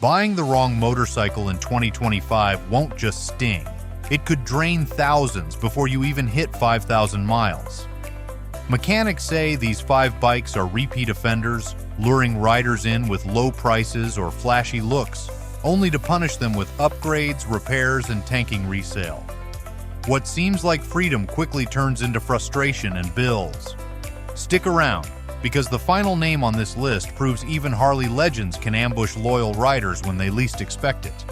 Buying the wrong motorcycle in 2025 won't just sting. It could drain thousands before you even hit 5,000 miles. Mechanics say these 5 bikes are repeat offenders, luring riders in with low prices or flashy looks, only to punish them with upgrades, repairs, and tanking resale. What seems like freedom quickly turns into frustration and bills. Stick around, because the final name on this list proves even Harley legends can ambush loyal riders when they least expect it.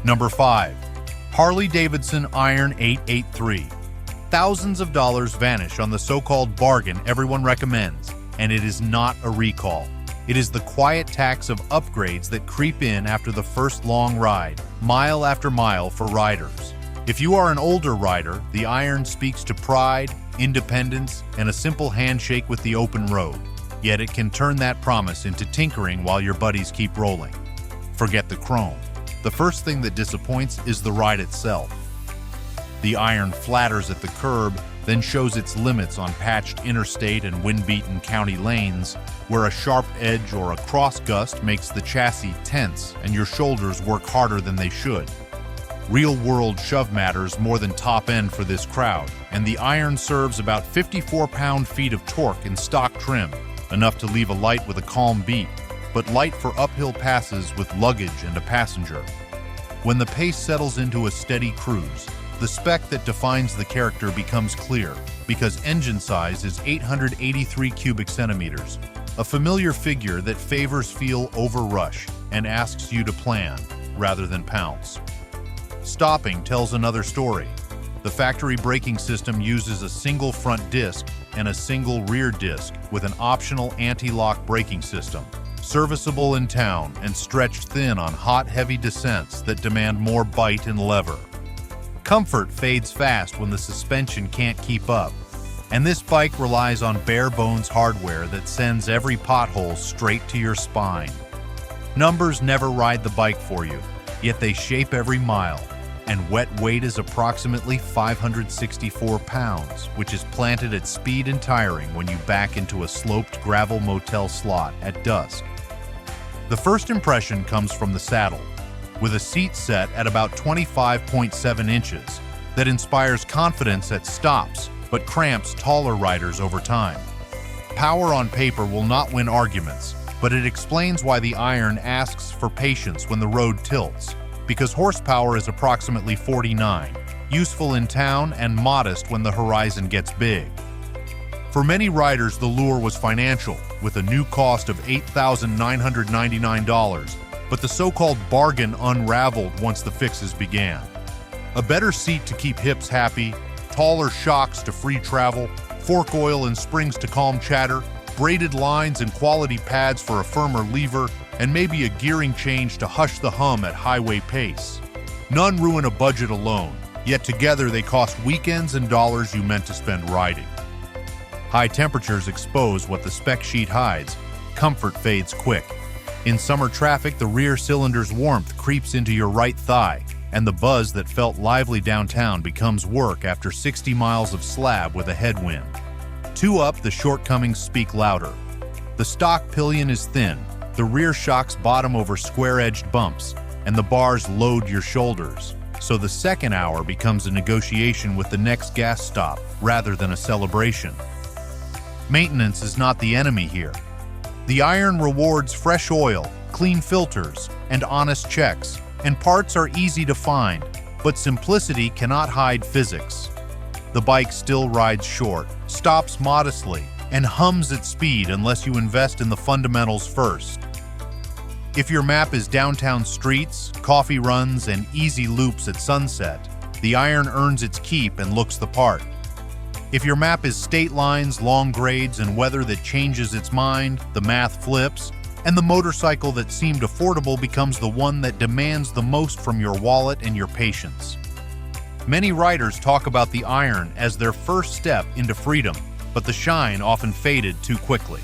Number 5. Harley-Davidson Iron 883. Thousands of dollars vanish on the so-called bargain everyone recommends, and it is not a recall. It is the quiet tax of upgrades that creep in after the first long ride, mile after mile for riders. If you are an older rider, the Iron speaks to pride, independence, and a simple handshake with the open road. Yet it can turn that promise into tinkering while your buddies keep rolling. Forget the chrome. The first thing that disappoints is the ride itself. The Iron flatters at the curb, then shows its limits on patched interstate and wind-beaten county lanes, where a sharp edge or a cross gust makes the chassis tense and your shoulders work harder than they should. Real-world shove matters more than top end for this crowd, and the Iron serves about 54 pound-feet of torque in stock trim, enough to leave a light with a calm beat, but light for uphill passes with luggage and a passenger. When the pace settles into a steady cruise, the spec that defines the character becomes clear, because engine size is 883 cubic centimeters, a familiar figure that favors feel over rush and asks you to plan rather than pounce. Stopping tells another story. The factory braking system uses a single front disc and a single rear disc with an optional anti-lock braking system, serviceable in town and stretched thin on hot, heavy descents that demand more bite and lever. Comfort fades fast when the suspension can't keep up, and this bike relies on bare-bones hardware that sends every pothole straight to your spine. Numbers never ride the bike for you, yet they shape every mile, and wet weight is approximately 564 pounds, which is planted at speed and tiring when you back into a sloped gravel motel slot at dusk. The first impression comes from the saddle, with a seat set at about 25.7 inches that inspires confidence at stops but cramps taller riders over time. Power on paper will not win arguments, but it explains why the Iron asks for patience when the road tilts, because horsepower is approximately 49, useful in town and modest when the horizon gets big. For many riders, the lure was financial, with a new cost of $8,999, but the so-called bargain unraveled once the fixes began. A better seat to keep hips happy, taller shocks to free travel, fork oil and springs to calm chatter, braided lines and quality pads for a firmer lever, and maybe a gearing change to hush the hum at highway pace. None ruin a budget alone, yet together they cost weekends and dollars you meant to spend riding. High temperatures expose what the spec sheet hides. Comfort fades quick. In summer traffic, the rear cylinder's warmth creeps into your right thigh, and the buzz that felt lively downtown becomes work after 60 miles of slab with a headwind. Two up, the shortcomings speak louder. The stock pillion is thin, the rear shocks bottom over square-edged bumps, and the bars load your shoulders. So the second hour becomes a negotiation with the next gas stop rather than a celebration. Maintenance is not the enemy here. The Iron rewards fresh oil, clean filters, and honest checks, and parts are easy to find, but simplicity cannot hide physics. The bike still rides short, stops modestly, and hums at speed unless you invest in the fundamentals first. If your map is downtown streets, coffee runs, and easy loops at sunset, the Iron earns its keep and looks the part. If your map is state lines, long grades, and weather that changes its mind, the math flips, and the motorcycle that seemed affordable becomes the one that demands the most from your wallet and your patience. Many riders talk about the Iron as their first step into freedom, but the shine often faded too quickly.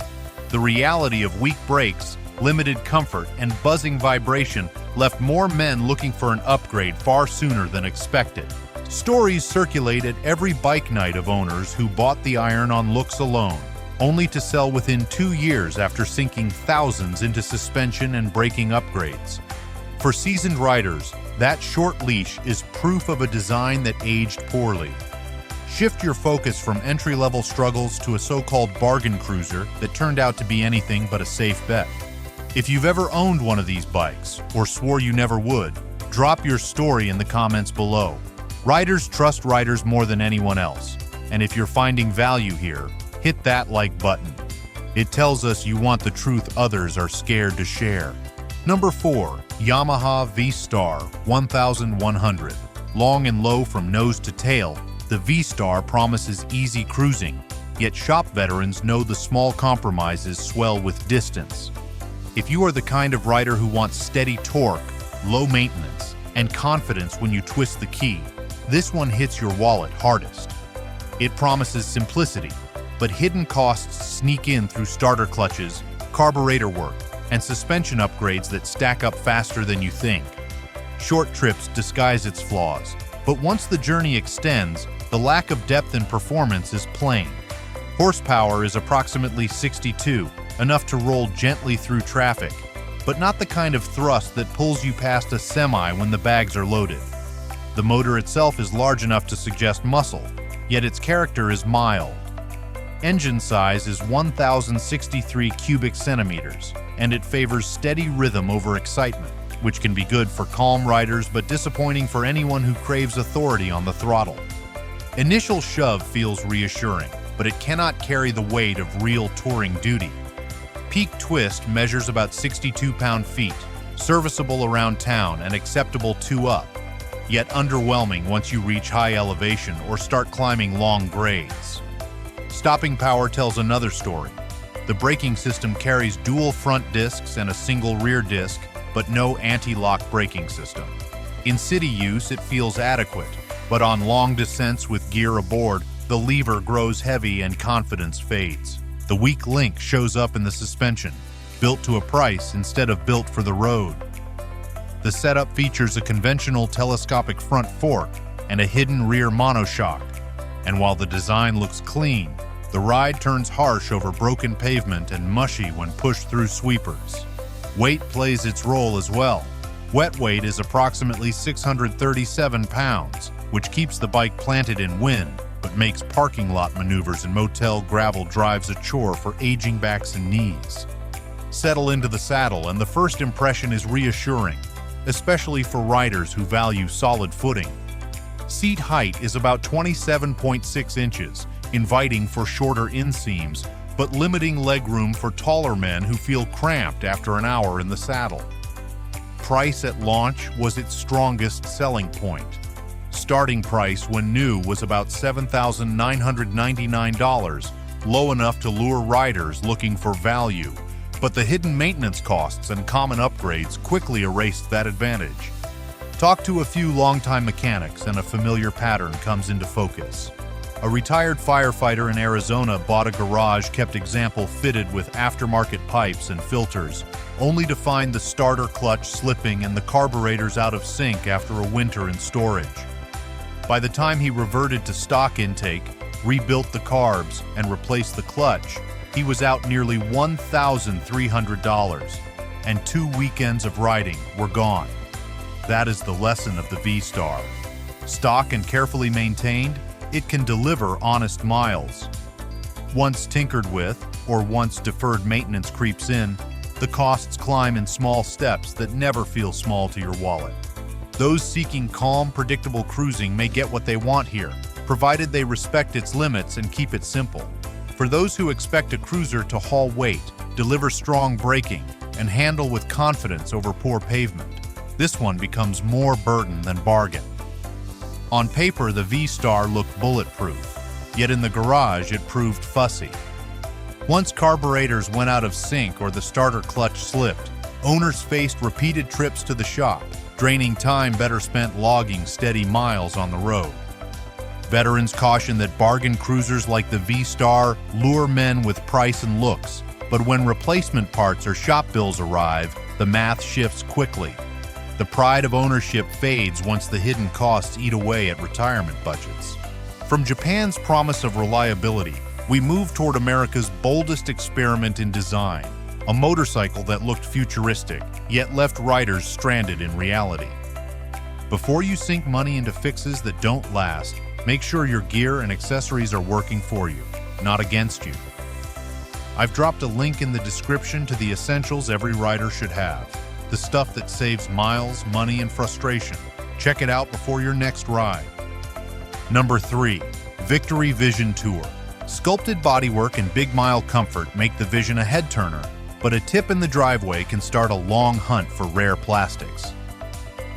The reality of weak brakes, limited comfort, and buzzing vibration left more men looking for an upgrade far sooner than expected. Stories circulate at every bike night of owners who bought the Iron on looks alone, only to sell within 2 years after sinking thousands into suspension and braking upgrades. For seasoned riders, that short leash is proof of a design that aged poorly. Shift your focus from entry-level struggles to a so-called bargain cruiser that turned out to be anything but a safe bet. If you've ever owned one of these bikes, or swore you never would, drop your story in the comments below. Riders trust riders more than anyone else, and if you're finding value here, hit that like button. It tells us you want the truth others are scared to share. Number 4. Yamaha V-Star 1100. Long and low from nose to tail, the V-Star promises easy cruising, yet shop veterans know the small compromises swell with distance. If you are the kind of rider who wants steady torque, low maintenance, and confidence when you twist the key, this one hits your wallet hardest. It promises simplicity, but hidden costs sneak in through starter clutches, carburetor work, and suspension upgrades that stack up faster than you think. Short trips disguise its flaws, but once the journey extends, the lack of depth and performance is plain. Horsepower is approximately 62, enough to roll gently through traffic, but not the kind of thrust that pulls you past a semi when the bags are loaded. The motor itself is large enough to suggest muscle, yet its character is mild. Engine size is 1,063 cubic centimeters, and it favors steady rhythm over excitement, which can be good for calm riders but disappointing for anyone who craves authority on the throttle. Initial shove feels reassuring, but it cannot carry the weight of real touring duty. Peak twist measures about 62 pound-feet, serviceable around town and acceptable 2-up, yet underwhelming once you reach high elevation or start climbing long grades. Stopping power tells another story. The braking system carries dual front discs and a single rear disc, but no anti-lock braking system. In city use, it feels adequate, but on long descents with gear aboard, the lever grows heavy and confidence fades. The weak link shows up in the suspension, built to a price instead of built for the road. The setup features a conventional telescopic front fork and a hidden rear monoshock, and while the design looks clean, the ride turns harsh over broken pavement and mushy when pushed through sweepers. Weight plays its role as well. Wet weight is approximately 637 pounds, which keeps the bike planted in wind, but makes parking lot maneuvers and motel gravel drives a chore for aging backs and knees. Settle into the saddle and the first impression is reassuring, especially for riders who value solid footing. Seat height is about 27.6 inches, inviting for shorter inseams, but limiting legroom for taller men who feel cramped after an hour in the saddle. Price at launch was its strongest selling point. Starting price when new was about $7,999, low enough to lure riders looking for value, but the hidden maintenance costs and common upgrades quickly erased that advantage. Talk to a few longtime mechanics and a familiar pattern comes into focus. A retired firefighter in Arizona bought a garage kept example fitted with aftermarket pipes and filters, only to find the starter clutch slipping and the carburetors out of sync after a winter in storage. By the time he reverted to stock intake, rebuilt the carbs, and replaced the clutch, he was out nearly $1,300, and 2 weekends of riding were gone. That is the lesson of the V-Star. Stock and carefully maintained, it can deliver honest miles. Once tinkered with, or once deferred maintenance creeps in, the costs climb in small steps that never feel small to your wallet. Those seeking calm, predictable cruising may get what they want here, provided they respect its limits and keep it simple. For those who expect a cruiser to haul weight, deliver strong braking, and handle with confidence over poor pavement, this one becomes more burden than bargain. On paper, the V-Star looked bulletproof, yet in the garage it proved fussy. Once carburetors went out of sync or the starter clutch slipped, owners faced repeated trips to the shop, draining time better spent logging steady miles on the road. Veterans caution that bargain cruisers like the V-Star lure men with price and looks, but when replacement parts or shop bills arrive, the math shifts quickly. The pride of ownership fades once the hidden costs eat away at retirement budgets. From Japan's promise of reliability, we move toward America's boldest experiment in design, a motorcycle that looked futuristic, yet left riders stranded in reality. Before you sink money into fixes that don't last, make sure your gear and accessories are working for you, not against you. I've dropped a link in the description to the essentials every rider should have, the stuff that saves miles, money, and frustration. Check it out before your next ride. Number 3. Victory Vision Tour. Sculpted bodywork and big mile comfort make the Vision a head-turner, but a tip in the driveway can start a long hunt for rare plastics.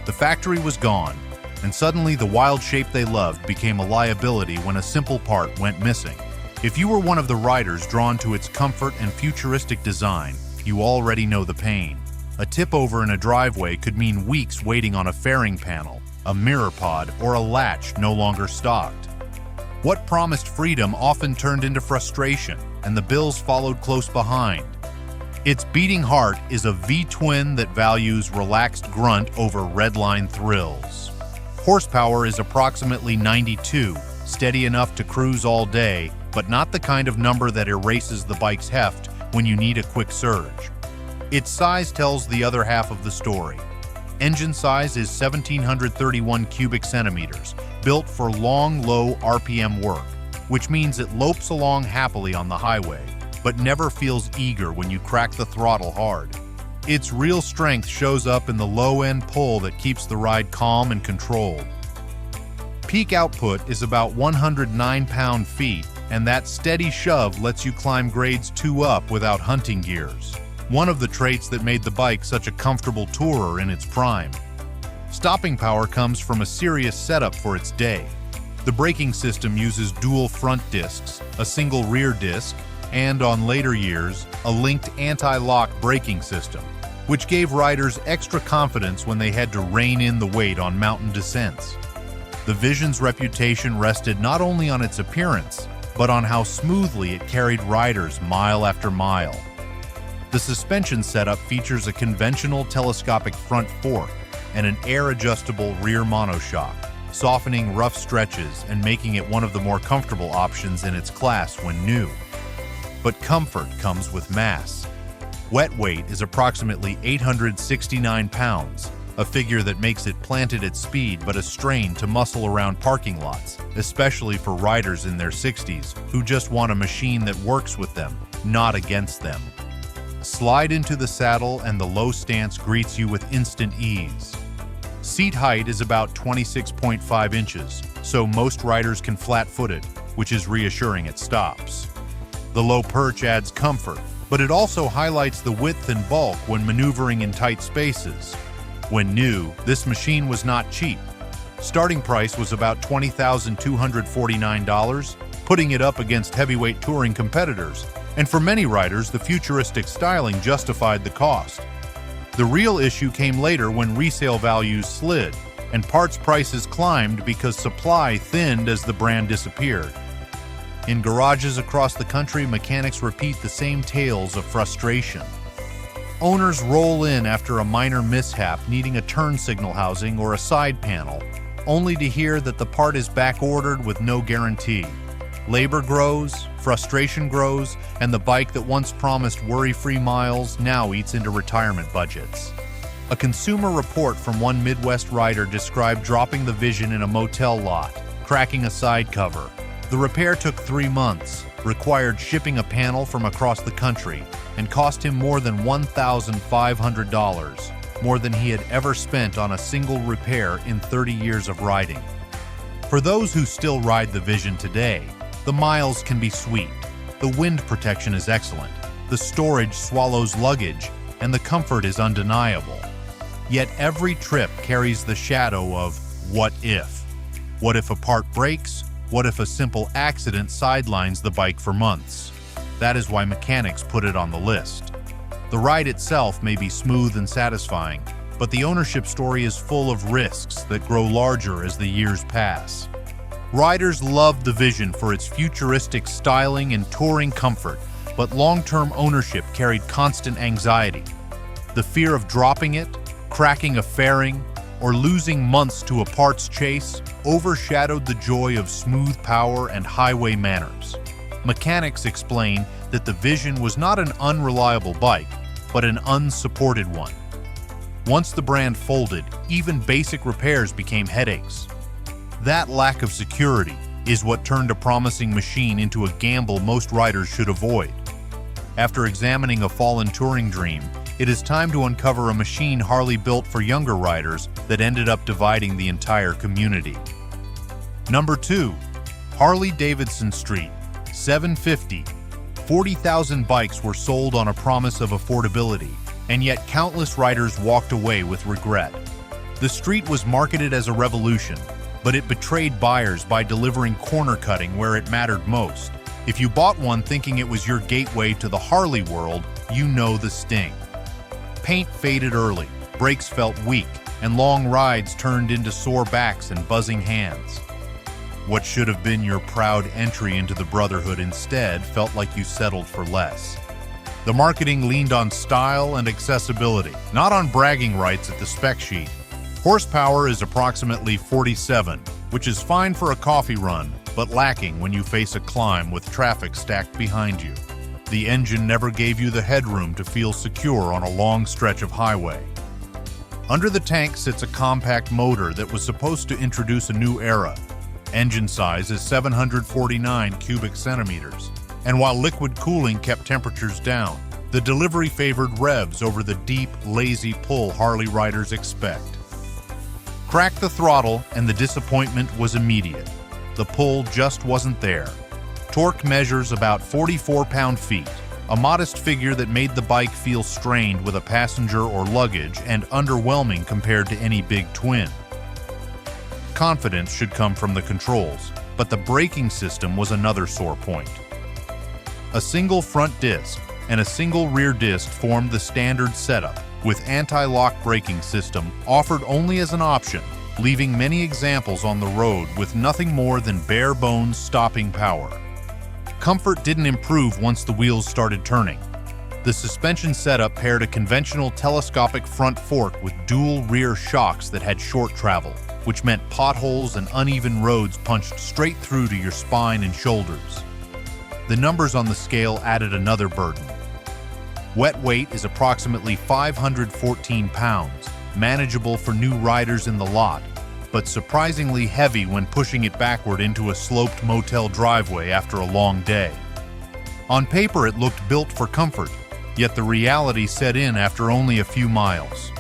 The factory was gone, and suddenly the wild shape they loved became a liability when a simple part went missing. If you were one of the riders drawn to its comfort and futuristic design, you already know the pain. A tip-over in a driveway could mean weeks waiting on a fairing panel, a mirror pod, or a latch no longer stocked. What promised freedom often turned into frustration, and the bills followed close behind. Its beating heart is a V-twin that values relaxed grunt over redline thrills. Horsepower is approximately 92, steady enough to cruise all day, but not the kind of number that erases the bike's heft when you need a quick surge. Its size tells the other half of the story. Engine size is 1,731 cubic centimeters, built for long, low RPM work, which means it lopes along happily on the highway, but never feels eager when you crack the throttle hard. Its real strength shows up in the low-end pull that keeps the ride calm and controlled. Peak output is about 109 pound-feet, and that steady shove lets you climb grades 2 up without hunting gears. One of the traits that made the bike such a comfortable tourer in its prime. Stopping power comes from a serious setup for its day. The braking system uses dual front discs, a single rear disc, and on later years, a linked anti-lock braking system, which gave riders extra confidence when they had to rein in the weight on mountain descents. The Vision's reputation rested not only on its appearance, but on how smoothly it carried riders mile after mile. The suspension setup features a conventional telescopic front fork and an air-adjustable rear monoshock, softening rough stretches and making it one of the more comfortable options in its class when new. But comfort comes with mass. Wet weight is approximately 869 pounds, a figure that makes it planted at speed but a strain to muscle around parking lots, especially for riders in their 60s who just want a machine that works with them, not against them. Slide into the saddle and the low stance greets you with instant ease. Seat height is about 26.5 inches, so most riders can flat-foot it, which is reassuring at stops. The low perch adds comfort, but it also highlights the width and bulk when maneuvering in tight spaces. When new, this machine was not cheap. Starting price was about $20,249, putting it up against heavyweight touring competitors, and for many riders, the futuristic styling justified the cost. The real issue came later when resale values slid, and parts prices climbed because supply thinned as the brand disappeared. In garages across the country, mechanics repeat the same tales of frustration. Owners roll in after a minor mishap needing a turn signal housing or a side panel, only to hear that the part is back-ordered with no guarantee. Labor grows, frustration grows, and the bike that once promised worry-free miles now eats into retirement budgets. A consumer report from one Midwest rider described dropping the Vision in a motel lot, cracking a side cover. The repair took 3 months, required shipping a panel from across the country, and cost him more than $1,500, more than he had ever spent on a single repair in 30 years of riding. For those who still ride the Vision today, the miles can be sweet, the wind protection is excellent, the storage swallows luggage, and the comfort is undeniable. Yet every trip carries the shadow of what if? What if a part breaks? What if a simple accident sidelines the bike for months? That is why mechanics put it on the list. The ride itself may be smooth and satisfying, but the ownership story is full of risks that grow larger as the years pass. Riders loved the Vision for its futuristic styling and touring comfort, but long-term ownership carried constant anxiety. The fear of dropping it, cracking a fairing, or losing months to a parts chase overshadowed the joy of smooth power and highway manners. Mechanics explain that the Vision was not an unreliable bike, but an unsupported one. Once the brand folded, even basic repairs became headaches. That lack of security is what turned a promising machine into a gamble most riders should avoid. After examining a fallen touring dream, it is time to uncover a machine Harley built for younger riders that ended up dividing the entire community. Number 2. Harley-Davidson Street, 750. 40,000 bikes were sold on a promise of affordability, and yet countless riders walked away with regret. The Street was marketed as a revolution, but it betrayed buyers by delivering corner cutting where it mattered most. If you bought one thinking it was your gateway to the Harley world, you know the sting. Paint faded early, brakes felt weak, and long rides turned into sore backs and buzzing hands. What should have been your proud entry into the brotherhood instead felt like you settled for less. The marketing leaned on style and accessibility, not on bragging rights at the spec sheet. Horsepower is approximately 47, which is fine for a coffee run, but lacking when you face a climb with traffic stacked behind you. The engine never gave you the headroom to feel secure on a long stretch of highway. Under the tank sits a compact motor that was supposed to introduce a new era. Engine size is 749 cubic centimeters, and while liquid cooling kept temperatures down, the delivery favored revs over the deep, lazy pull Harley riders expect. Crack the throttle and the disappointment was immediate. The pull just wasn't there. Torque measures about 44 pound-feet, a modest figure that made the bike feel strained with a passenger or luggage and underwhelming compared to any big twin. Confidence should come from the controls, but the braking system was another sore point. A single front disc and a single rear disc formed the standard setup, with anti-lock braking system offered only as an option, leaving many examples on the road with nothing more than bare-bones stopping power. Comfort didn't improve once the wheels started turning. The suspension setup paired a conventional telescopic front fork with dual rear shocks that had short travel, which meant potholes and uneven roads punched straight through to your spine and shoulders. The numbers on the scale added another burden. Wet weight is approximately 514 pounds, manageable for new riders in the lot, but surprisingly heavy when pushing it backward into a sloped motel driveway after a long day. On paper, it looked built for comfort, yet the reality set in after only a few miles.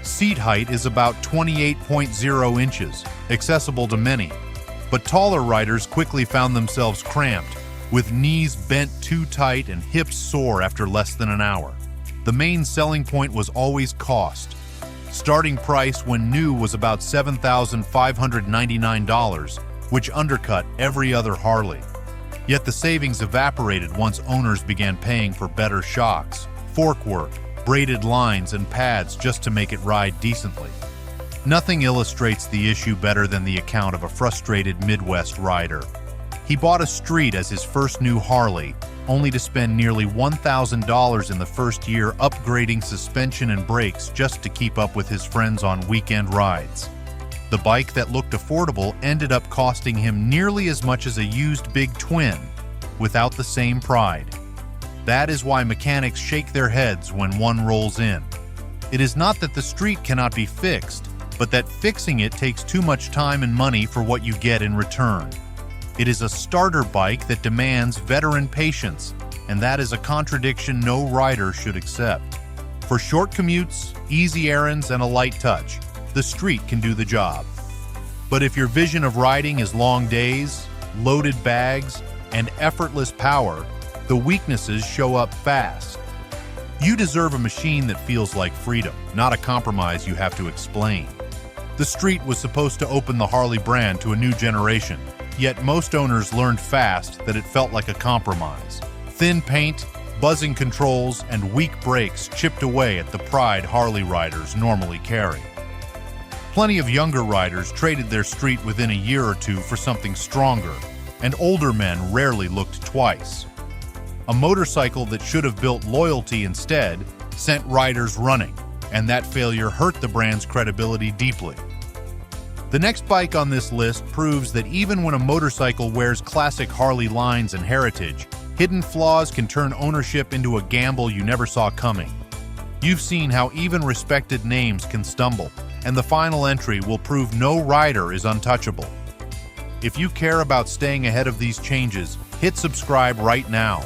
Seat height is about 28.0 inches, accessible to many, but taller riders quickly found themselves cramped, with knees bent too tight and hips sore after less than an hour. The main selling point was always cost. Starting price when new was about $7,599, which undercut every other Harley. Yet the savings evaporated once owners began paying for better shocks, fork work, braided lines, and pads just to make it ride decently. Nothing illustrates the issue better than the account of a frustrated Midwest rider. He bought a Street as his first new Harley, only to spend nearly $1,000 in the first year upgrading suspension and brakes just to keep up with his friends on weekend rides. The bike that looked affordable ended up costing him nearly as much as a used big twin, without the same pride. That is why mechanics shake their heads when one rolls in. It is not that the Street cannot be fixed, but that fixing it takes too much time and money for what you get in return. It is a starter bike that demands veteran patience, and that is a contradiction no rider should accept. For short commutes, easy errands, and a light touch, the Street can do the job. But if your vision of riding is long days, loaded bags, and effortless power, the weaknesses show up fast. You deserve a machine that feels like freedom, not a compromise you have to explain. The Street was supposed to open the Harley brand to a new generation, yet most owners learned fast that it felt like a compromise. Thin paint, buzzing controls, and weak brakes chipped away at the pride Harley riders normally carry. Plenty of younger riders traded their Street within a year or two for something stronger, and older men rarely looked twice. A motorcycle that should have built loyalty instead sent riders running, and that failure hurt the brand's credibility deeply. The next bike on this list proves that even when a motorcycle wears classic Harley lines and heritage, Hidden flaws can turn ownership into a gamble you never saw coming. You've seen how even respected names can stumble, and the final entry will prove no rider is untouchable. If you care about staying ahead of these changes, hit subscribe right now.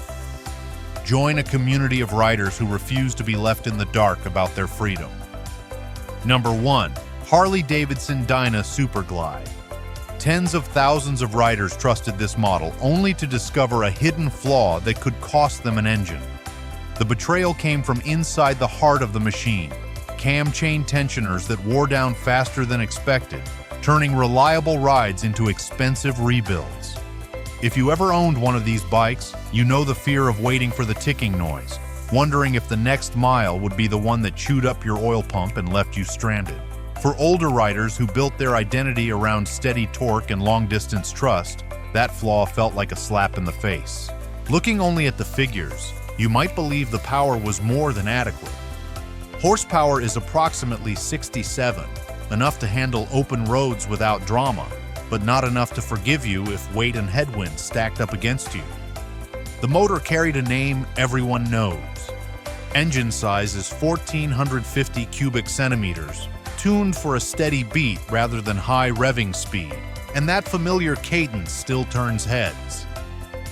Join a community of riders who refuse to be left in the dark about their freedom. Number 1. Harley-Davidson Dyna Superglide. Tens of thousands of riders trusted this model only to discover a hidden flaw that could cost them an engine. The betrayal came from inside the heart of the machine, cam chain tensioners that wore down faster than expected, turning reliable rides into expensive rebuilds. If you ever owned one of these bikes, you know the fear of waiting for the ticking noise, wondering if the next mile would be the one that chewed up your oil pump and left you stranded. For older riders who built their identity around steady torque and long-distance trust, that flaw felt like a slap in the face. Looking only at the figures, you might believe the power was more than adequate. Horsepower is approximately 67, enough to handle open roads without drama, but not enough to forgive you if weight and headwinds stacked up against you. The motor carried a name everyone knows. Engine size is 1,450 cubic centimeters, tuned for a steady beat rather than high revving speed, and that familiar cadence still turns heads.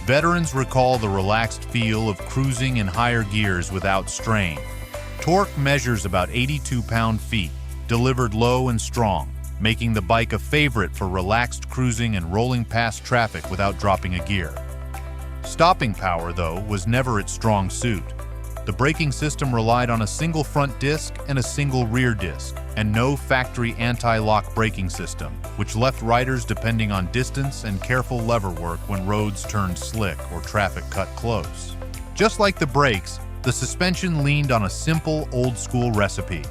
Veterans recall the relaxed feel of cruising in higher gears without strain. Torque measures about 82 pound-feet, delivered low and strong, making the bike a favorite for relaxed cruising and rolling past traffic without dropping a gear. Stopping power, though, was never its strong suit. The braking system relied on a single front disc and a single rear disc, and no factory anti-lock braking system, which left riders depending on distance and careful lever work when roads turned slick or traffic cut close. Just like the brakes, the suspension leaned on a simple, old-school recipe.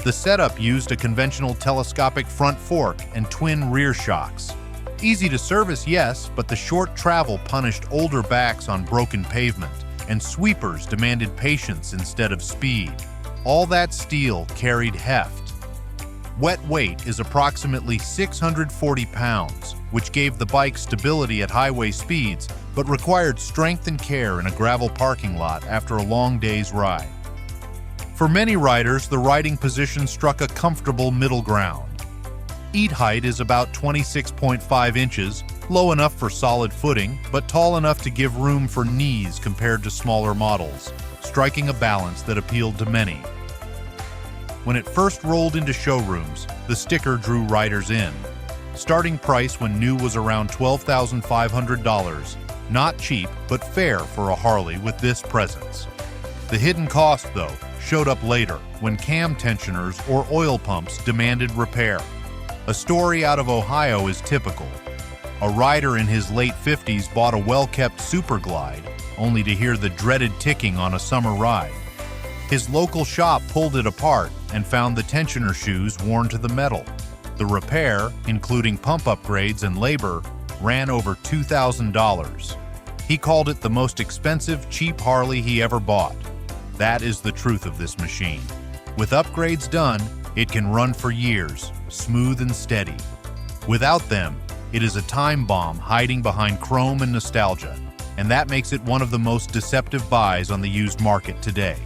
The setup used a conventional telescopic front fork and twin rear shocks. Easy to service, yes, but the short travel punished older backs on broken pavement, and sweepers demanded patience instead of speed. All that steel carried heft. Wet weight is approximately 640 pounds, which gave the bike stability at highway speeds, but required strength and care in a gravel parking lot after a long day's ride. For many riders, the riding position struck a comfortable middle ground. Seat height is about 26.5 inches, low enough for solid footing, but tall enough to give room for knees compared to smaller models, striking a balance that appealed to many. When it first rolled into showrooms, the sticker drew riders in. Starting price when new was around $12,500, not cheap, but fair for a Harley with this presence. The hidden cost, though, showed up later when cam tensioners or oil pumps demanded repair. A story out of Ohio is typical. A rider in his late 50s bought a well-kept Superglide, only to hear the dreaded ticking on a summer ride. His local shop pulled it apart and found the tensioner shoes worn to the metal. The repair, including pump upgrades and labor, ran over $2,000. He called it the most expensive, cheap Harley he ever bought. That is the truth of this machine. With upgrades done, it can run for years, smooth and steady. Without them, it is a time bomb hiding behind chrome and nostalgia, and that makes it one of the most deceptive buys on the used market today.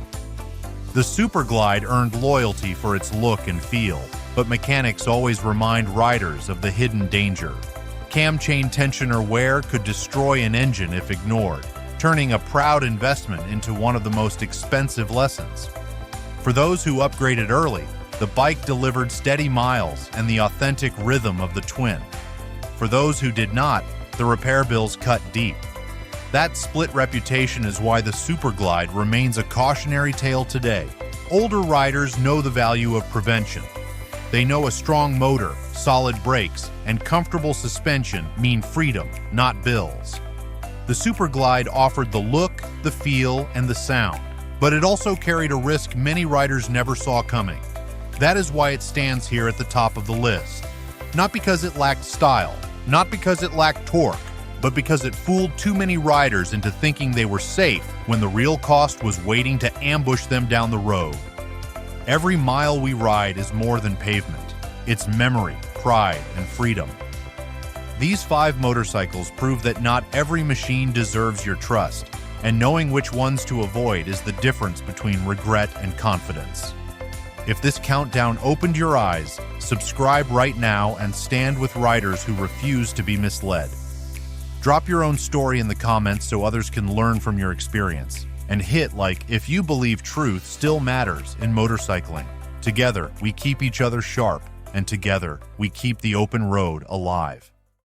The Superglide earned loyalty for its look and feel, but mechanics always remind riders of the hidden danger. Cam chain tensioner wear could destroy an engine if ignored, turning a proud investment into one of the most expensive lessons. For those who upgraded early, the bike delivered steady miles and the authentic rhythm of the twin. For those who did not, the repair bills cut deep. That split reputation is why the Superglide remains a cautionary tale today. Older riders know the value of prevention. They know a strong motor, solid brakes, and comfortable suspension mean freedom, not bills. The Superglide offered the look, the feel, and the sound, but it also carried a risk many riders never saw coming. That is why it stands here at the top of the list. Not because it lacked style, not because it lacked torque, but because it fooled too many riders into thinking they were safe when the real cost was waiting to ambush them down the road. Every mile we ride is more than pavement. It's memory, pride, and freedom. These 5 motorcycles prove that not every machine deserves your trust, and knowing which ones to avoid is the difference between regret and confidence. If this countdown opened your eyes, subscribe right now and stand with riders who refuse to be misled. Drop your own story in the comments so others can learn from your experience. And hit like if you believe truth still matters in motorcycling. Together, we keep each other sharp, and together, we keep the open road alive.